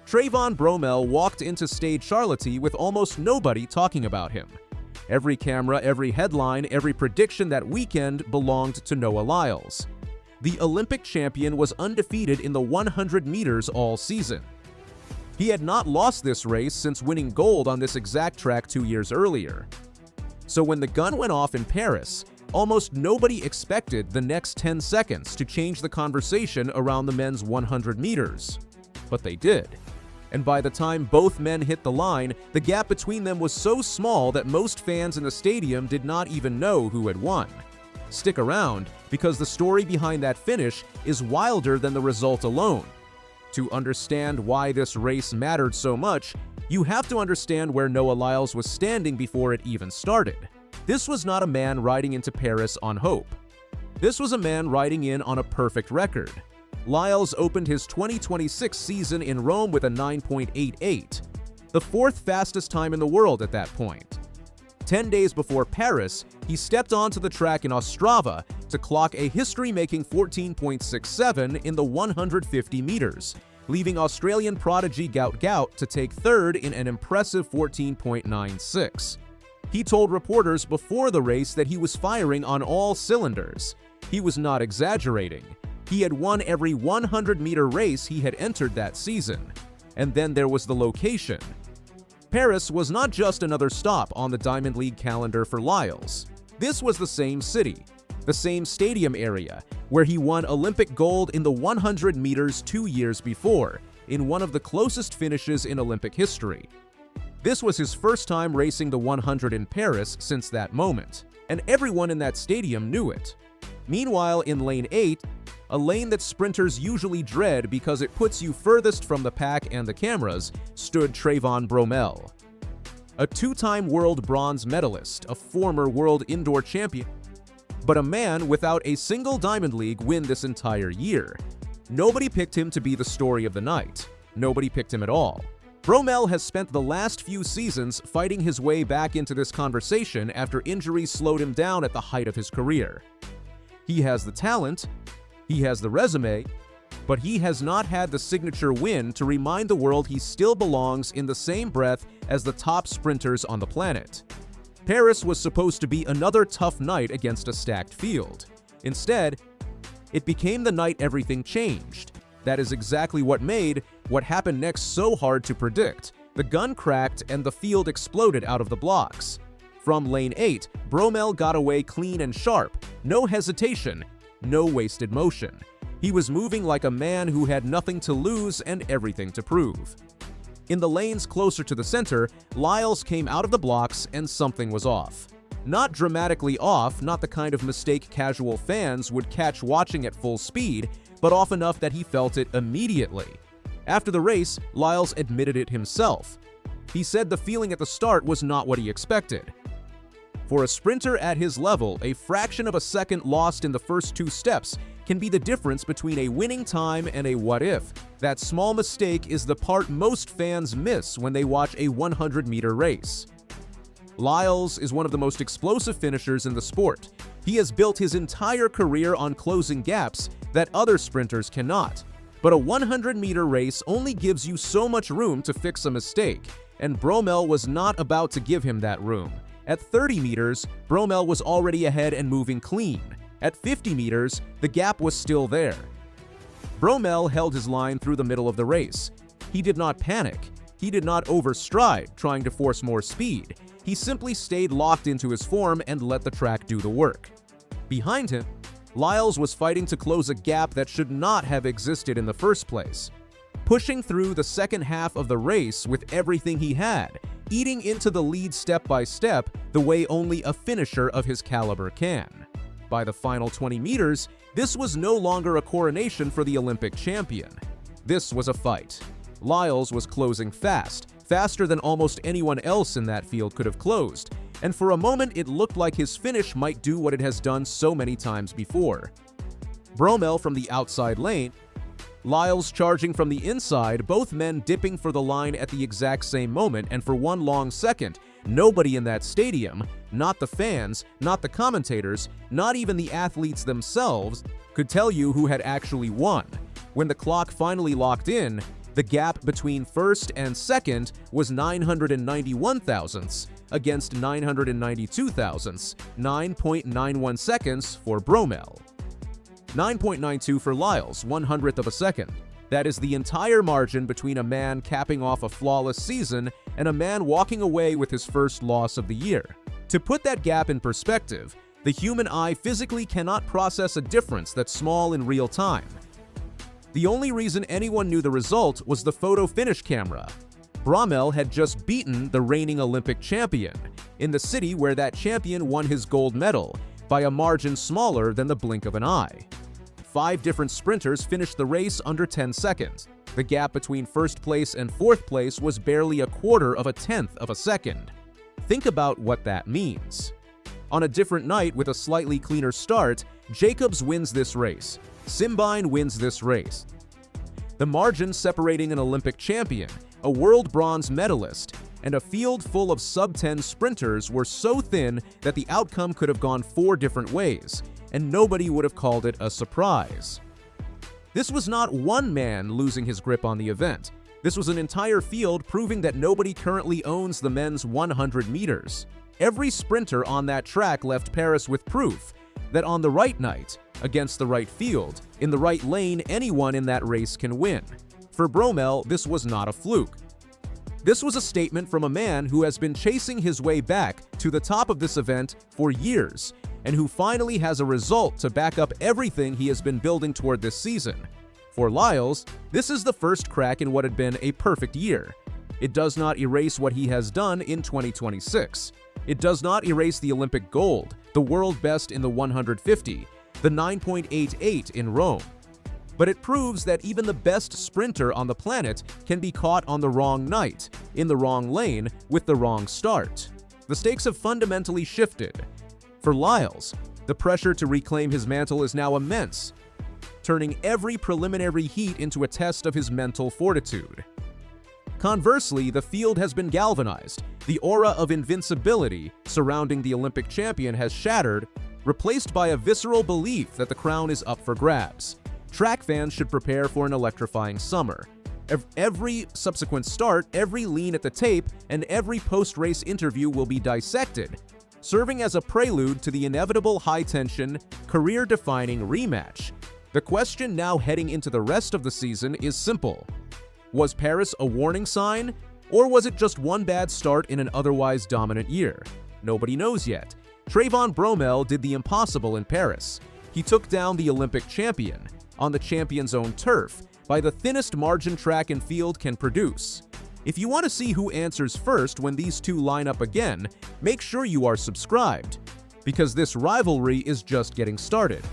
Trayvon Bromell walked into Stade Charlotte with almost nobody talking about him. Every camera, every headline, every prediction that weekend belonged to Noah Lyles. The Olympic champion was undefeated in the 100 meters all season. He had not lost this race since winning gold on this exact track 2 years earlier. So when the gun went off in Paris, almost nobody expected the next 10 seconds to change the conversation around the men's 100 meters. But they did. And by the time both men hit the line, the gap between them was so small that most fans in the stadium did not even know who had won. Stick around, because the story behind that finish is wilder than the result alone. To understand why this race mattered so much, you have to understand where Noah Lyles was standing before it even started. This was not a man riding into Paris on hope. This was a man riding in on a perfect record. Lyles opened his 2026 season in Rome with a 9.88, the fourth fastest time in the world at that point. 10 days before Paris, he stepped onto the track in Ostrava to clock a history-making 14.67 in the 150 meters, leaving Australian prodigy Gout to take third in an impressive 14.96. He told reporters before the race that he was firing on all cylinders. He was not exaggerating. He had won every 100-meter race he had entered that season. And then there was the location. Paris was not just another stop on the Diamond League calendar for Lyles. This was the same city, the same stadium area, where he won Olympic gold in the 100 meters 2 years before, in one of the closest finishes in Olympic history. This was his first time racing the 100 in Paris since that moment, and everyone in that stadium knew it. Meanwhile, in Lane 8, a lane that sprinters usually dread because it puts you furthest from the pack and the cameras, stood Trayvon Bromell. A two-time world bronze medalist, a former world indoor champion, but a man without a single Diamond League win this entire year. Nobody picked him to be the story of the night. Nobody picked him at all. Bromell has spent the last few seasons fighting his way back into this conversation after injuries slowed him down at the height of his career. He has the talent, he has the resume, but he has not had the signature win to remind the world he still belongs in the same breath as the top sprinters on the planet. Paris was supposed to be another tough night against a stacked field. Instead, it became the night everything changed. That is exactly what made what happened next so hard to predict. The gun cracked and the field exploded out of the blocks. From Lane 8, Bromell got away clean and sharp, no hesitation, no wasted motion. He was moving like a man who had nothing to lose and everything to prove. In the lanes closer to the center, Lyles came out of the blocks and something was off. Not dramatically off, not the kind of mistake casual fans would catch watching at full speed, but off enough that he felt it immediately. After the race, Lyles admitted it himself. He said the feeling at the start was not what he expected. For a sprinter at his level, a fraction of a second lost in the first two steps can be the difference between a winning time and a what-if. That small mistake is the part most fans miss when they watch a 100-meter race. Lyles is one of the most explosive finishers in the sport. He has built his entire career on closing gaps that other sprinters cannot. But a 100-meter race only gives you so much room to fix a mistake, and Bromell was not about to give him that room. At 30 meters, Bromell was already ahead and moving clean. At 50 meters, the gap was still there. Bromell held his line through the middle of the race. He did not panic. He did not overstride, trying to force more speed. He simply stayed locked into his form and let the track do the work. Behind him, Lyles was fighting to close a gap that should not have existed in the first place. Pushing through the second half of the race with everything he had, eating into the lead step by step the way only a finisher of his caliber can. By the final 20 meters, this was no longer a coronation for the Olympic champion. This was a fight. Lyles was closing fast, faster than almost anyone else in that field could have closed, and for a moment it looked like his finish might do what it has done so many times before. Bromell from the outside lane, Lyles charging from the inside, both men dipping for the line at the exact same moment, and for one long second, nobody in that stadium, not the fans, not the commentators, not even the athletes themselves, could tell you who had actually won. When the clock finally locked in, The gap between first and second was 991 thousandths against 992 thousandths, 9.91 seconds for Bromell. 9.92 for Lyles, 100th of a second. That is the entire margin between a man capping off a flawless season and a man walking away with his first loss of the year. To put that gap in perspective, the human eye physically cannot process a difference that's small in real time. The only reason anyone knew the result was the photo finish camera. Bromell had just beaten the reigning Olympic champion in the city where that champion won his gold medal by a margin smaller than the blink of an eye. 5 different sprinters finished the race under 10 seconds. The gap between first place and fourth place was barely a quarter of a tenth of a second. Think about what that means. On a different night with a slightly cleaner start, Jacobs wins this race. Simbine wins this race. The margin separating an Olympic champion, a world bronze medalist, and a field full of sub-10 sprinters were so thin that the outcome could have gone 4 different ways, and nobody would have called it a surprise. This was not one man losing his grip on the event. This was an entire field proving that nobody currently owns the men's 100 meters. Every sprinter on that track left Paris with proof that on the right night, against the right field, in the right lane, anyone in that race can win. For Bromell, this was not a fluke. This was a statement from a man who has been chasing his way back to the top of this event for years, and who finally has a result to back up everything he has been building toward this season. For Lyles, this is the first crack in what had been a perfect year. It does not erase what he has done in 2026. It does not erase the Olympic gold, the world best in the 150, the 9.88 in Rome. But it proves that even the best sprinter on the planet can be caught on the wrong night, in the wrong lane, with the wrong start. The stakes have fundamentally shifted. For Lyles, the pressure to reclaim his mantle is now immense, turning every preliminary heat into a test of his mental fortitude. Conversely, the field has been galvanized. The aura of invincibility surrounding the Olympic champion has shattered, replaced by a visceral belief that the crown is up for grabs. Track fans should prepare for an electrifying summer. Every subsequent start, every lean at the tape, and every post-race interview will be dissected, serving as a prelude to the inevitable high-tension, career-defining rematch. The question now heading into the rest of the season is simple. Was Paris a warning sign, or was it just one bad start in an otherwise dominant year? Nobody knows yet. Trayvon Bromell did the impossible in Paris. He took down the Olympic champion on the champion's own turf by the thinnest margin track and field can produce. If you want to see who answers first when these two line up again, make sure you are subscribed, because this rivalry is just getting started.